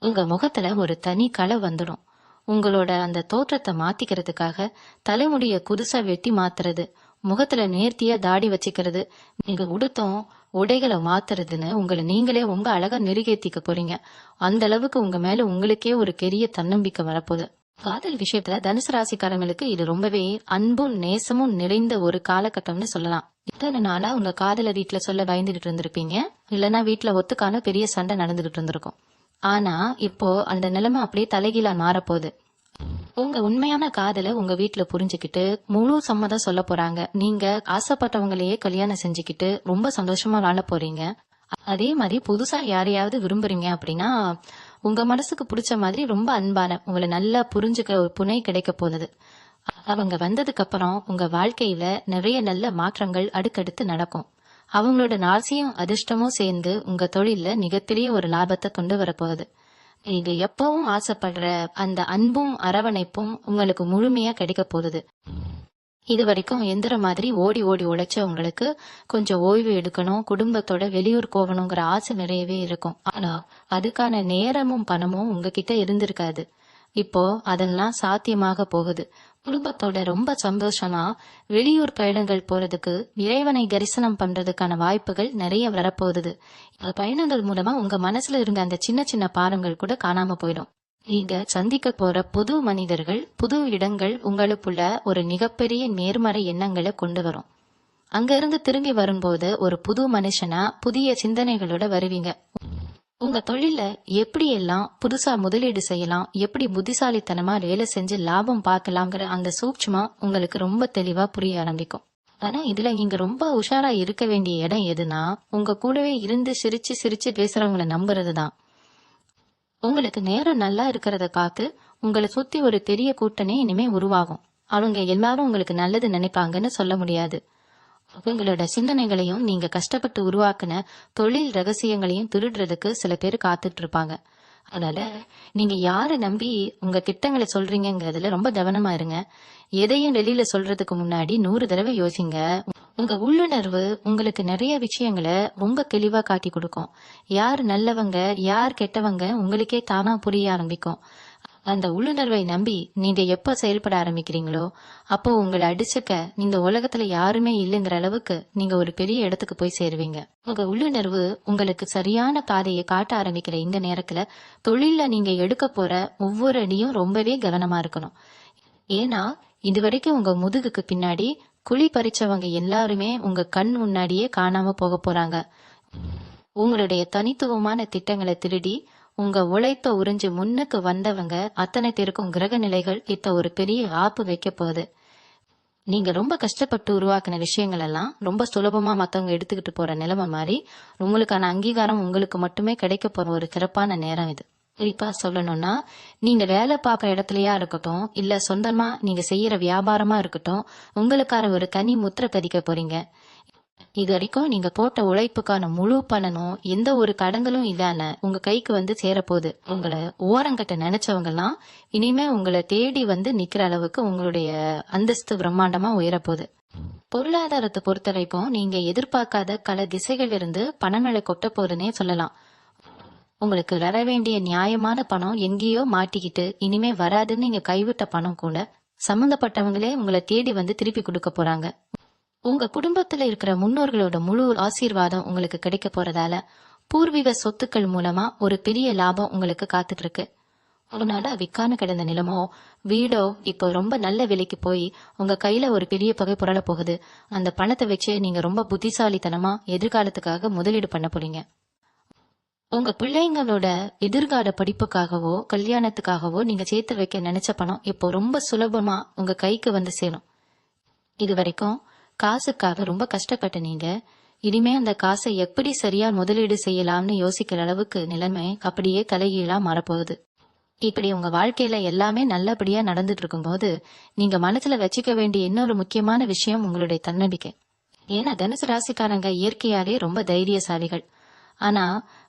உங்க முகத்துல ஒரு தனி கலை வந்துடும். உங்களோட அந்த தோற்றத்தை மாத்திக்கிறதுக்காக தலைமுடிய புதுசா வெட்டி மாத்துறது, முகத்துல நேர்த்தியா தாடி வச்சுக்கிறது, நீங்க உடுத்தம் உடைகளை மாத்துறதுன்னு உங்களை நீங்களே ரொம்ப அழகா நெருகேத்திக்க போறீங்க. அந்த அளவுக்கு உங்க மேல உங்களுக்கே ஒரு பெரிய தன்னம்பிக்கை வரப்போகுது. காதல் விஷயத்துல தனுசு ராசிக்காரங்களுக்கு இது ரொம்பவே அன்பும் நேசமும் நிறைந்த ஒரு காலகட்டம்னு சொல்லலாம். இத்தனை நாளா உங்க காதல வீட்டுல சொல்ல பயந்துகிட்டு இருந்திருப்பீங்க. இல்லைன்னா வீட்டுல ஒத்துக்கான பெரிய சண்டை நடந்துகிட்டு இருந்திருக்கும். ஆனா இப்போ அந்த நிலைமை அப்படியே தலைகீழா மாறப்போகுது. உங்க உண்மையான காதலை உங்க வீட்டுல புரிஞ்சுக்கிட்டு முழு சம்மதம் சொல்ல போறாங்க. நீங்க ஆசைப்பட்டவங்களையே கல்யாணம் செஞ்சுக்கிட்டு ரொம்ப சந்தோஷமா வாழ போறீங்க. அதே மாதிரி புதுசா யாரையாவது விரும்புறீங்க அப்படின்னா உங்க மனசுக்கு பிடிச்ச மாதிரி ரொம்ப அன்பான உங்களை நல்லா புரிஞ்சுக்கிற ஒரு துணை கிடைக்க போகுது. அவங்க வந்ததுக்கு அப்புறம் உங்க வாழ்க்கையில நிறைய நல்ல மாற்றங்கள் அடுக்கடுத்து நடக்கும். அவங்களோட நாசியும் அதிர்ஷ்டமும் சேர்ந்து உங்க தொழில மிகப்பெரிய ஒரு லாபத்தை கொண்டு வரப்போகுது. நீங்க எப்பவும் ஆசைப்படுற அந்த அன்பும் அரவணைப்பும் உங்களுக்கு முழுமையா கிடைக்க போகுது. இது வரைக்கும் எந்திர மாதிரி ஓடி ஓடி உழைச்ச உங்களுக்கு கொஞ்சம் ஓய்வு எடுக்கணும், குடும்பத்தோட வெளியூர் போகணுங்கிற ஆசை நிறையவே இருக்கும். ஆனா அதுக்கான நேரமும் பணமும் உங்ககிட்ட இருந்திருக்காது. இப்போ அதெல்லாம் சாத்தியமாக போகுது. குடும்பத்தோட ரொம்ப சந்தோஷமா வெளியூர் பயணங்கள் போறதுக்கு, இறைவனை தரிசனம் பண்றதுக்கான வாய்ப்புகள் நிறைய வரப்போகுது. பயணங்கள் மூலமா உங்க மனசுல இருந்த அந்த சின்ன சின்ன பாரங்கள் கூட காணாம போயிடும். நீங்க சந்திக்க போற புது மனிதர்கள், புது இடங்கள் உங்களுக்குள்ள ஒரு மிகப்பெரிய நேர்மறை எண்ணங்களை கொண்டு வரும். அங்க இருந்து திரும்பி வரும்போது ஒரு புது மனுஷனா புதிய சிந்தனைகளோட வருவீங்க. உங்க தொழில எப்படி எல்லாம் புதுசா முதலீடு செய்யலாம், எப்படி புத்திசாலித்தனமா வேலை செஞ்சு லாபம் பார்க்கலாங்கிற அந்த சூட்சுமா உங்களுக்கு ரொம்ப தெளிவா புரிய ஆரம்பிக்கும். ஆனா இதுல நீங்க ரொம்ப உஷாரா இருக்க வேண்டிய இடம் எதுனா, உங்க கூடவே இருந்து சிரிச்சு சிரிச்சு பேசுறவங்களை நம்புறதுதான். உங்களுக்கு நேரம் நல்லா இருக்கிறத பார்த்து உங்களை சுத்தி ஒரு பெரிய கூட்டணி இனிமே உருவாகும். அவங்க எல்லாரும் உங்களுக்கு நல்லது நினைப்பாங்கன்னு சொல்ல முடியாது. உங்களோட சிந்தனைகளையும் நீங்க கஷ்டப்பட்டு உருவாக்குன தொழில் ரகசியங்களையும் திருடுறதுக்கு சில பேர் காத்துட்டு இருப்பாங்க. அதனால நீங்க யாரை நம்பி உங்க திட்டங்களை சொல்றீங்கிறதுல ரொம்ப கவனமா இருங்க. எதையும் வெளியில சொல்றதுக்கு முன்னாடி 100 தடவை யோசிங்க. உங்க உள்ளுணர்வு உங்களுக்கு நிறைய விஷயங்களை ரொம்ப தெளிவா காட்டி கொடுக்கும். யார் நல்லவங்க யார் கெட்டவங்க உங்களுக்கே தானா புரிய ஆரம்பிக்கும். அந்த உள்ளுணர்வை நம்பி நீங்க எப்ப செயல்பட ஆரம்பிக்கிறீங்களோ அப்போ உங்களை அடிச்சுக்க இந்த உலகத்துல யாருமே இல்லைங்கிற அளவுக்கு நீங்க ஒரு பெரிய இடத்துக்கு போய் சேருவீங்க. உங்க உள்ளுணர்வு உங்களுக்கு சரியான பாதையை காட்ட ஆரம்பிக்கிற இந்த நேரத்துல தொழில்ல நீங்க எடுக்க போற ஒவ்வொரு அடியும் ரொம்பவே கவனமா இருக்கணும். ஏன்னா இதுவரைக்கும் உங்க முதுகுக்கு பின்னாடி குழி பறிச்சவங்க எல்லாருமே உங்க கண் முன்னாடியே காணாம போக போறாங்க. உங்களுடைய தனித்துவமான திட்டங்களை திருடி உங்க உழைப்ப உறிஞ்சு முன்னுக்கு வந்தவங்க அத்தனை பேருக்கும் கிரக நிலைகள் இப்ப ஒரு பெரிய ஆப்பு வைக்க போகுது. நீங்க ரொம்ப கஷ்டப்பட்டு உருவாக்கின விஷயங்கள் எல்லாம் ரொம்ப சுலபமா மத்தவங்க எடுத்துக்கிட்டு போற நிலைமை மாதிரி உங்களுக்கான அங்கீகாரம் உங்களுக்கு மட்டுமே கிடைக்க போற ஒரு சிறப்பான நேரம் இது. குறிப்பா சொல்லணும்னா, நீங்க வேலை பார்க்குற இடத்துலயா இருக்கட்டும் இல்ல சொந்தமா நீங்க செய்யற வியாபாரமா இருக்கட்டும், உங்களுக்கான ஒரு தனி முத்திரை பதிக்க போறீங்க. இது வரைக்கும் நீங்க போட்ட உழைப்புக்கான முழு பலனும் எந்த ஒரு கடன்களும் இல்லாம உங்க கைக்கு வந்து சேரப்போகுது. உங்களை ஓரங்கட்ட நினைச்சவங்க எல்லாம் இனிமே உங்களை தேடி வந்து நிக்கிற அளவுக்கு உங்களுடைய அந்தஸ்து பிரம்மாண்டமா உயரப்போகுது. பொருளாதாரத்தை பொறுத்த வரைக்கும் நீங்க எதிர்பார்க்காத பல திசைகள் இருந்து பணங்களை கொட்ட போதுன்னே சொல்லலாம். உங்களுக்கு வர வேண்டிய நியாயமான பணம் எங்கேயோ மாட்டிக்கிட்டு இனிமே வராதுன்னு நீங்க கைவிட்ட பணம் கூட சம்பந்தப்பட்டவங்களே உங்களை தேடி வந்து திருப்பி கொடுக்க போறாங்க. உங்க குடும்பத்துல இருக்கிற முன்னோர்களோட முழு ஆசீர்வாதம் உங்களுக்கு கிடைக்க போறதால பூர்வீக சொத்துக்கள் மூலமா ஒரு பெரிய லாபம் உங்களுக்கு காத்துட்டு இருக்கு. அதனால விற்காம கிடந்த நிலமோ வீடோ இப்போ ரொம்ப நல்ல விலைக்கு போய் உங்க கையில ஒரு பெரிய தொகை புரள போகுது. அந்த பணத்தை வச்சு நீங்க ரொம்ப புத்திசாலித்தனமா எதிர்காலத்துக்காக முதலீடு பண்ண போறீங்க. உங்க பிள்ளைங்களோட எதிர்கால படிப்புக்காகவோ கல்யாணத்துக்காகவோ நீங்க சேர்த்து வைக்க நினைச்ச பணம் இப்போ ரொம்ப சுலபமா உங்க கைக்கு வந்து சேரும். இது வரைக்கும் காசுக்காக ரொம்ப கஷ்டப்பட்ட நீங்க இனிமே அந்த காசை எப்படி சரியா முதலீடு செய்யலாம்னு யோசிக்கிற அளவுக்கு நிலைமை அப்படியே தலைகீழா மாறப்போகுது. இப்படி உங்க வாழ்க்கையில எல்லாமே நல்லபடியா நடந்துட்டு இருக்கும் போது நீங்க மனசுல வச்சுக்க வேண்டிய இன்னொரு முக்கியமான விஷயம் உங்களுடைய தன்னம்பிக்கை. ஏன்னா தனுசு ராசிக்காரங்க இயற்கையாவே ரொம்ப தைரியசாலிகள். ஆனா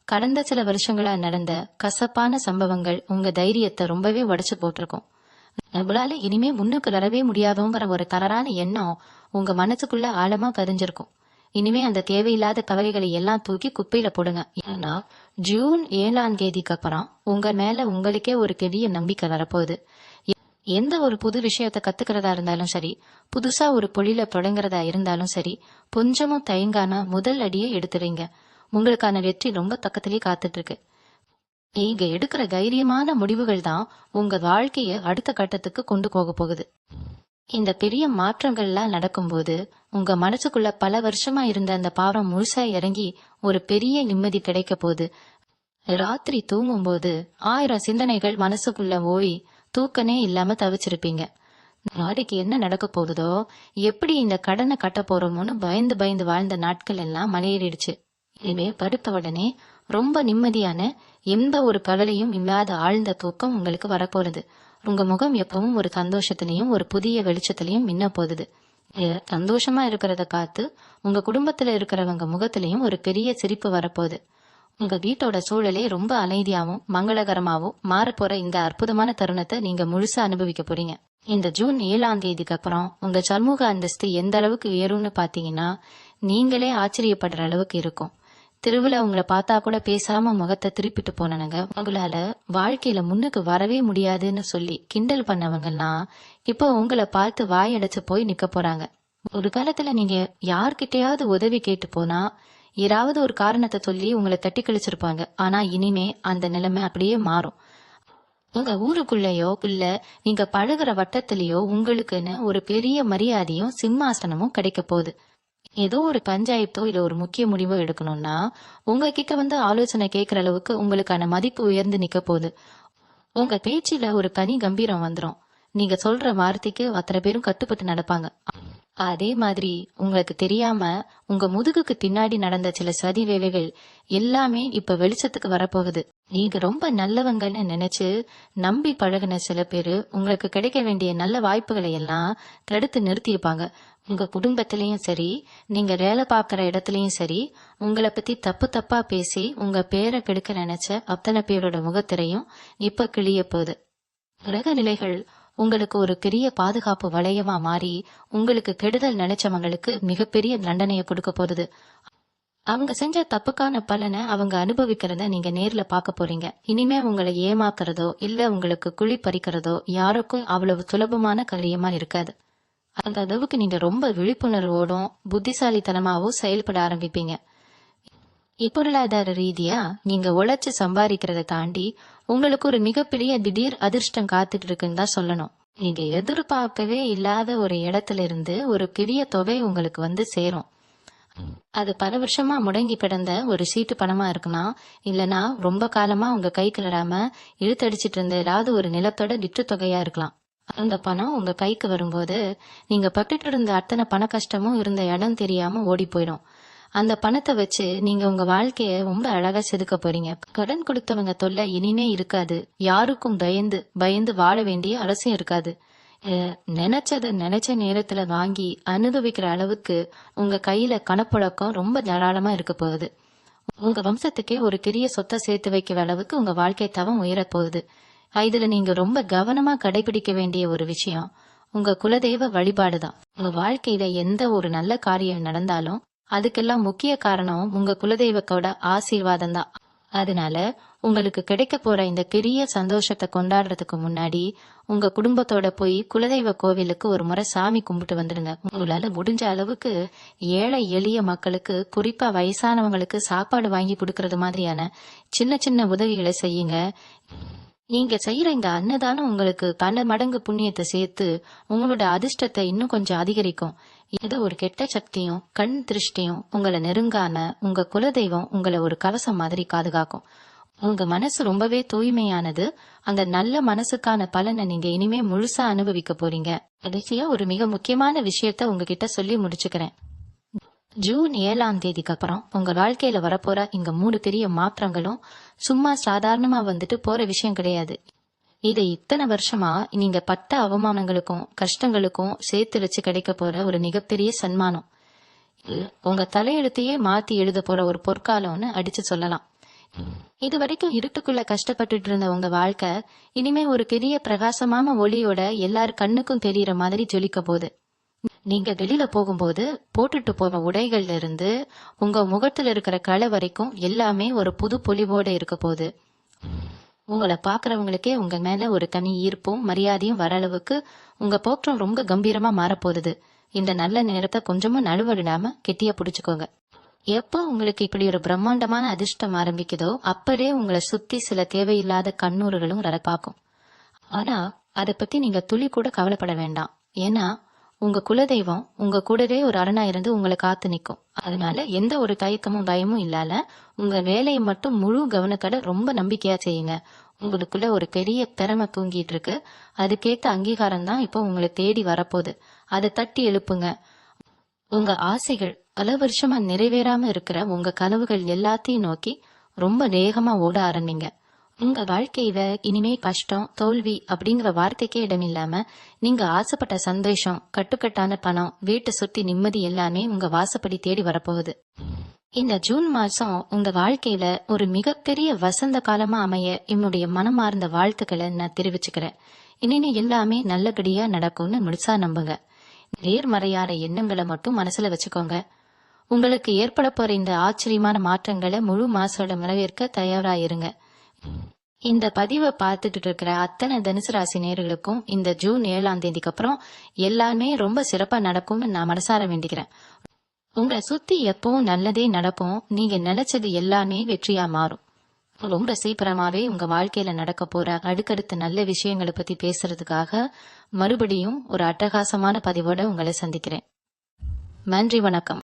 கடந்த சில வருஷங்களா நடந்த கசப்பான சம்பவங்கள் உங்க தைரியத்தை ரொம்பவே உடைச்சு போட்டிருக்கும். நம்மளால இனிமே முன்னுக்கு வரவே முடியாதோங்கிற ஒரு தளரான எண்ணம் உங்க மனசுக்குள்ள ஆழமா பதிஞ்சிருக்கும். இனிமே அந்த தேவையில்லாத கவலைகளை எல்லாம் தூக்கி குப்பையில போடுங்க. ஏன்னா ஜூன் 7ஆம் தேதிக்கு அப்புறம் உங்க மேல உங்களுக்கே ஒரு பெரிய நம்பிக்கை வரப்போகுது. எந்த ஒரு புது விஷயத்த கத்துக்கிறதா இருந்தாலும் சரி, புதுசா ஒரு பொழில தொடங்குறதா இருந்தாலும் சரி, கொஞ்சமும் தயங்காம முதல் அடியை எடுத்துறீங்க. உங்களுக்கான வெற்றி ரொம்ப பக்கத்திலேயே காத்துட்டு இருக்கு. நீங்க எடுக்கிற தைரியமான முடிவுகள் தான் உங்க வாழ்க்கைய அடுத்த கட்டத்துக்கு கொண்டு போக போகுது. இந்த பெரிய மாற்றங்கள்லாம் நடக்கும்போது உங்க மனசுக்குள்ள பல வருஷமா இருந்த அந்த பாவம் முழுசா இறங்கி ஒரு பெரிய நிம்மதி கிடைக்க போகுது. ராத்திரி தூங்கும் போது 1000 சிந்தனைகள் மனசுக்குள்ள ஓய் தூக்கனே இல்லாம தவிச்சிருப்பீங்க. நாளைக்கு என்ன நடக்க போகுதோ, எப்படி இந்த கடனை கட்ட போறோமோன்னு பயந்து பயந்து வாழ்ந்த நாட்கள் எல்லாம் மலையேறிடுச்சு. இனிமே படுத்த உடனே ரொம்ப நிம்மதியான எந்த ஒரு கவலையும் இல்லாத ஆழ்ந்த தூக்கம் உங்களுக்கு வரப்போறது. உங்க முகம் எப்பவும் ஒரு சந்தோஷத்திலையும் ஒரு புதிய வெளிச்சத்திலையும் மின்ன போகுது. சந்தோஷமா இருக்கிறத பார்த்து உங்க குடும்பத்துல இருக்கிறவங்க முகத்திலையும் ஒரு பெரிய சிரிப்பு வரப்போகுது. உங்க வீட்டோட சூழலே ரொம்ப அமைதியாவும் மங்களகரமாவும் மாறப்போற இந்த அற்புதமான தருணத்தை நீங்க முழுசா அனுபவிக்க போறீங்க. இந்த ஜூன் 7ஆம் தேதிக்கு அப்புறம் உங்க சமூக அந்தஸ்து எந்த அளவுக்கு உயரும்னு பாத்தீங்கன்னா நீங்களே ஆச்சரியப்படுற அளவுக்கு இருக்கும். திருவிழா உங்களை பார்த்தா கூட பேசாம முகத்தை திருப்பிட்டு போனவங்க, உங்களால வாழ்க்கையில முன்னுக்கு வரவே முடியாதுன்னு சொல்லி கிண்டல் பண்ணவங்கலாம் இப்போ உங்களை பார்த்து வாயடைச்சு போய் நிக்க போறாங்க. ஒரு காலத்துல நீங்க யார்கிட்டயாவது உதவி கேட்டு போனா ஏதாவது ஒரு காரணத்தை சொல்லி உங்களை தட்டி கழிச்சிருப்பாங்க. ஆனா இனிமே அந்த நிலைமை அப்படியே மாறும். உங்க ஊருக்குள்ளேயோ இல்ல நீங்க பழகுற வட்டத்திலேயோ உங்களுக்குன்னு ஒரு பெரிய மரியாதையும் சிம்மாசனமும் கிடைக்க போகுது. ஏதோ ஒரு பஞ்சாயத்தோ இல்ல ஒரு முக்கிய முடிவோ எடுக்கணும்னா உங்ககிட்ட வந்து ஆலோசனை கேட்கிற அளவுக்கு உங்களுக்கான மதிப்பு உயர்ந்து நிக்க போகுது. உங்க பேச்சுல ஒரு தனி கம்பீரம் வந்துடும். நீங்க சொல்ற வார்த்தைக்கு அத்தனை பேரும் கட்டுப்பட்டு நடப்பாங்க. அதே மாதிரி உங்களுக்கு தெரியாம உங்க முதுகுக்கு பின்னாடி நடந்த சில சதி வேலைகள் எல்லாமே இப்ப வெளிச்சத்துக்கு வரப்போகுது. நீங்க ரொம்ப நல்லவங்கன்னு நினைச்சு நம்பி பழகின சில பேரு உங்களுக்கு கிடைக்க வேண்டிய நல்ல வாய்ப்புகளை எல்லாம் தடுத்து நிறுத்தியிருப்பாங்க. உங்க குடும்பத்திலயும் சரி, நீங்க வேலை பார்க்கற இடத்துலயும் சரி, உங்களை பத்தி தப்பு தப்பா பேசி உங்க பேரை கெடுக்க நினைச்ச அத்தனை பேரோட முகத்திரையும் இப்ப கிளிய போகுது. கிரக நிலைகள் உங்களுக்கு ஒரு பெரிய பாதுகாப்பு வளையமா மாறி உங்களுக்கு கெடுதல் நினைச்சவங்களுக்கு மிகப்பெரிய தண்டனையை கொடுக்க போகுது. அவங்க செஞ்ச தப்புக்கான பலனை அவங்க அனுபவிக்கிறத நீங்க நேர்ல பார்க்க போறீங்க. இனிமே உங்களை ஏமாத்துறதோ இல்ல உங்களுக்கு குழி பறிக்கிறதோ யாருக்கும் அவ்வளவு சுலபமான காரியமா இருக்காது. அந்த அளவுக்கு நீங்க ரொம்ப விழிப்புணர்வோடும் புத்திசாலித்தனமாவும் செயல்பட ஆரம்பிப்பீங்க. பொருளாதார ரீதியா நீங்க உழைச்சு சம்பாதிக்கிறத தாண்டி உங்களுக்கு ஒரு மிகப்பெரிய திடீர் அதிர்ஷ்டம் காத்துட்டு இருக்குன்னு தான் சொல்லணும். நீங்க எதிர்பார்க்கவே இல்லாத ஒரு இடத்துல இருந்து ஒரு பெரிய தொகை உங்களுக்கு வந்து சேரும். அது பல வருஷமா முடங்கி கிடந்த ஒரு சீட்டு பணமா இருக்கலாம், இல்லனா ரொம்ப காலமா உங்க கைக்கு வராம இழுத்தடிச்சிட்டு இருந்த ஏதாவது ஒரு நிலத்தோட விற்று தொகையா இருக்கலாம். அந்த பணம் உங்க கைக்கு வரும்போது நீங்க பட்டுட்டு இருந்த அத்தனை பண கஷ்டமும் இருந்த இடம் தெரியாம ஓடி போயிடும். அந்த பணத்தை வச்சு நீங்க உங்க வாழ்க்கைய ரொம்ப அழகா செதுக்க போறீங்க. கடன் கொடுத்தவங்க தொல்லை இனிமே இருக்காது. யாருக்கும் பயந்து பயந்து வாழ வேண்டிய அவசியம் இருக்காது. நினைச்சத நினைச்ச நேரத்துல வாங்கி அனுபவிக்கிற அளவுக்கு உங்க கையில கணப்புழக்கம் ரொம்ப தாராளமா இருக்க போகுது. உங்க வம்சத்துக்கே ஒரு பெரிய சொத்தை சேர்த்து வைக்கிற அளவுக்கு உங்க வாழ்க்கை தவம் உயர போகுது. இதுல நீங்க ரொம்ப கவனமா கடைபிடிக்க வேண்டிய ஒரு விஷயம் உங்க குலதெய்வ வழிபாடுதான். உங்க வாழ்க்கையில எந்த ஒரு நல்ல காரியம் நடந்தாலும் அதுக்கெல்லாம் முக்கிய காரணம் உங்க குலதெய்வத்தோட ஆசீர்வாதம் தான். அதனால உங்களுக்கு கிடைக்க போற இந்த பெரிய சந்தோஷத்தை கொண்டாடுறதுக்கு முன்னாடி உங்க குடும்பத்தோட போய் குலதெய்வ கோவிலுக்கு ஒரு முறை சாமி கும்பிட்டு வந்துடுங்க. உங்களால முடிஞ்ச அளவுக்கு ஏழை எளிய மக்களுக்கு, குறிப்பா வயசானவங்களுக்கு சாப்பாடு வாங்கி கொடுக்கறது மாதிரியான சின்ன சின்ன உதவிகளை செய்யுங்க. நீங்க செய்யற இந்த அன்னதானம் உங்களுக்கு பல மடங்கு புண்ணியத்தை சேர்த்து உங்களோட அதிர்ஷ்டத்தை இன்னும் கொஞ்சம் அதிகரிக்கும். ஏதோ ஒரு கெட்ட சக்தியும் கண் திருஷ்டியும் உங்களை நெருங்காம உங்க குலதெய்வம் உங்களை ஒரு கவசம் மாதிரி பாதுகாக்கும். உங்க மனசு ரொம்பவே தூய்மையானது. அந்த நல்ல மனசுக்கான பலனை நீங்க இனிமே முழுசா அனுபவிக்க போறீங்க. கடைசியா ஒரு மிக முக்கியமான விஷயத்த உங்ககிட்ட சொல்லி முடிச்சுக்கிறேன். ஜூன் 7ஆம் தேதிக்கு அப்புறம் உங்க வாழ்க்கையில வரப்போற இங்க 3 பெரிய மாற்றங்களும் சும்மா சாதாரணமா வந்துட்டு போற விஷயம் கிடையாது. இதை இத்தனை வருஷமா நீங்க பட்ட அவமானங்களுக்கும் கஷ்டங்களுக்கும் சேர்த்து வச்சு கிடைக்க போற ஒரு மிகப்பெரிய சன்மானம். உங்க தலையெழுத்தையே மாத்தி எழுத போற ஒரு பொற்காலம்னு அடிச்சு சொல்லலாம். இது வரைக்கும் இருட்டுக்குள்ள கஷ்டப்பட்டுட்டு இருந்த உங்க வாழ்க்கை இனிமே ஒரு பெரிய பிரகாசமான ஒளியோட எல்லார் கண்ணுக்கும் தெரியற மாதிரி ஜொலிக்க போகுது. நீங்க வெளியில போகும்போது போட்டுட்டு போற உடைகள்ல இருந்து உங்க முகத்துல இருக்கிற களை வரைக்கும் எல்லாமே ஒரு புது பொலிவோட இருக்க போகுது. உங்களை பாக்குறவங்களுக்கே உங்க மேல ஒரு தனி ஈர்ப்பும் மரியாதையும் வர அளவுக்கு உங்க போற்றம் ரொம்ப கம்பீரமா மாறப்போகுது. இந்த நல்ல நேரத்தை கொஞ்சமும் நழுவடிடாம கெட்டியா புடிச்சுக்கோங்க. எப்போ உங்களுக்கு இப்படி ஒரு பிரம்மாண்டமான அதிர்ஷ்டம் ஆரம்பிக்குதோ அப்பவே உங்களை சுத்தி சில தேவையில்லாத கண்ணூறுகளும் பார்க்கும். ஆனா அதை பத்தி நீங்க துளி கூட கவலைப்பட வேண்டாம். ஏன்னா உங்க குலதெய்வம் உங்க கூடவே ஒரு அரணா இருந்து உங்களை காத்து நிற்கும். அதனால எந்த ஒரு தயக்கமும் பயமும் இல்லாம உங்க வேலையை மட்டும் முழு கவனத்தோட ரொம்ப நம்பிக்கையா செய்யுங்க. உங்களுக்குள்ள ஒரு பெரிய திறமை தூங்கிட்டு இருக்கு. அதுக்கேத்த அங்கீகாரம் தான் இப்போ உங்களை தேடி வரப்போகுது. அதை தட்டி எழுப்புங்க. உங்க ஆசைகள் பல வருஷமா நிறைவேறாம இருக்கிற உங்க கனவுகள் எல்லாத்தையும் நோக்கி ரொம்ப வேகமா ஓட ஆரம்பிங்க. உங்க வாழ்க்கையில இனிமே கஷ்டம் தோல்வி அப்படிங்கிற வார்த்தைக்கே இடம் இல்லாம நீங்க ஆசைப்பட்ட சந்தோஷம், கட்டுக்கட்டான பணம், வீட்டை சுத்தி நிம்மதி எல்லாமே உங்க வாசப்படி தேடி வரப்போகுது. இந்த ஜூன் மாசம் உங்க வாழ்க்கையில ஒரு மிகப்பெரிய வசந்த காலமா அமைய என்னுடைய மனமார்ந்த வாழ்த்துக்களை நான் தெரிவிச்சுக்கிறேன். இனிமே எல்லாமே நல்லபடியா நடக்கும்னு முழுசா நம்புங்க. நேர்மறையான எண்ணங்களை மட்டும் மனசுல வச்சுக்கோங்க. உங்களுக்கு ஏற்பட போற இந்த ஆச்சரியமான மாற்றங்களை முழு மாசோட வரவேற்க தயாராயிருங்க. இந்த பதிவை பார்த்துட்டு இருக்கிற அத்தனை தனுசு ராசி நேயர்களுக்கும் இந்த ஜூன் 7ஆம் தேதிக்கு அப்புறம் எல்லாமே ரொம்ப சிறப்பா நடக்கும்னு நான் மனசார வேண்டிக்கிறேன். உங்களை சுத்தி எப்பவும் நல்லதே நடக்கும். நீங்க நினைச்சது எல்லாமே வெற்றியா மாறும். ரொம்ப சீக்கிரமாவே உங்க வாழ்க்கையில நடக்க போற அடுக்கடுத்த நல்ல விஷயங்களை பத்தி பேசுறதுக்காக மறுபடியும் ஒரு அட்டகாசமான பதிவோட உங்களை சந்திக்கிறேன். நன்றி, வணக்கம்.